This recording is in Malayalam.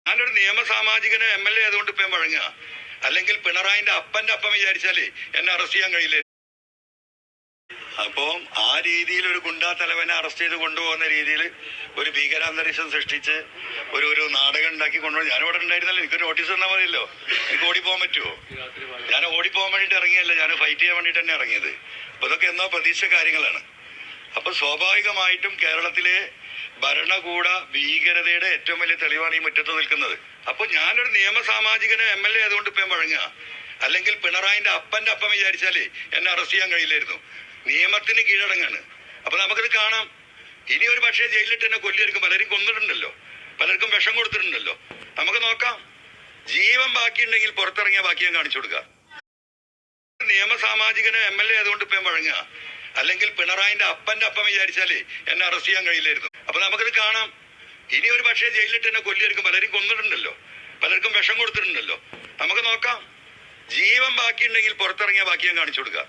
ഞാനൊരു നിയമസാമാജികന് MLA ആയതുകൊണ്ട് ഇപ്പം വഴങ്ങുക. അല്ലെങ്കിൽ പിണറായിന്റെ അപ്പന്റെ അപ്പം വിചാരിച്ചാലേ എന്നെ അറസ്റ്റ് ചെയ്യാൻ കഴിയില്ല. അപ്പം ആ രീതിയിൽ ഒരു ഗുണ്ടാ തലവനെ അറസ്റ്റ് ചെയ്ത് കൊണ്ടുപോകുന്ന രീതിയിൽ ഒരു ഭീകരാന്തരീക്ഷം സൃഷ്ടിച്ച് ഒരു നാടകം ഉണ്ടാക്കി കൊണ്ടുപോയി. ഞാനിവിടെ ഉണ്ടായിരുന്നല്ലോ, എനിക്കൊരു നോട്ടീസ് തന്നാൽ മതിയല്ലോ. എനിക്ക് ഓടിപ്പോകാൻ പറ്റുമോ? ഞാൻ ഓടിപ്പോകാൻ വേണ്ടിയിട്ട് ഇറങ്ങിയല്ല, ഞാൻ ഫൈറ്റ് ചെയ്യാൻ വേണ്ടിയിട്ട് തന്നെ ഇറങ്ങിയത്. അപ്പൊ ഇതൊക്കെ എന്നോ പ്രതീക്ഷ കാര്യങ്ങളാണ്. അപ്പൊ സ്വാഭാവികമായിട്ടും കേരളത്തിലെ ഭരണകൂട ഭീകരതയുടെ ഏറ്റവും വലിയ തെളിവാണ് ഈ മുറ്റത്ത് നിൽക്കുന്നത്. അപ്പൊ ഞാനൊരു നിയമസാമാജികന് MLA ആയതുകൊണ്ട് ഇപ്പം വഴങ്ങുക. അല്ലെങ്കിൽ പിണറായിന്റെ അപ്പന്റെ അപ്പം വിചാരിച്ചാലേ എന്നെ അറസ്റ്റ് ചെയ്യാൻ കഴിയില്ലായിരുന്നു. നിയമത്തിന് കീഴടങ്ങാണ്. അപ്പൊ നമുക്കത് കാണാം. ഇനി ഒരു പക്ഷേ ജയിലിലിട്ട് എന്നെ കൊല്ലിയെടുക്കും. പലരും കൊന്നിട്ടുണ്ടല്ലോ, പലർക്കും വിഷം കൊടുത്തിട്ടുണ്ടല്ലോ. നമുക്ക് നോക്കാം. ജീവൻ ബാക്കിയുണ്ടെങ്കിൽ പുറത്തിറങ്ങിയ ബാക്കി ഞാൻ കാണിച്ചു കൊടുക്കുക. നിയമസാമാജികന് MLA ആയതുകൊണ്ട് ഇപ്പം വഴങ്ങുക. അല്ലെങ്കിൽ പിണറായിന്റെ അപ്പന്റെ അപ്പം വിചാരിച്ചാലേ എന്നെ അറസ്റ്റ് ചെയ്യാൻ കഴിയില്ലായിരുന്നു. അപ്പൊ നമുക്കത് കാണാം. ഇനി ഒരു പക്ഷേ ജയിലിലിട്ട് എന്നെ കൊല്ലിയെടുക്കും. പലരും കൊന്നിട്ടുണ്ടല്ലോ, പലർക്കും വിഷം കൊടുത്തിട്ടുണ്ടല്ലോ. നമുക്ക് നോക്കാം. ജീവൻ ബാക്കിയുണ്ടെങ്കിൽ പുറത്തിറങ്ങിയ ബാക്കി ഞാൻ കാണിച്ചു കൊടുക്കുക.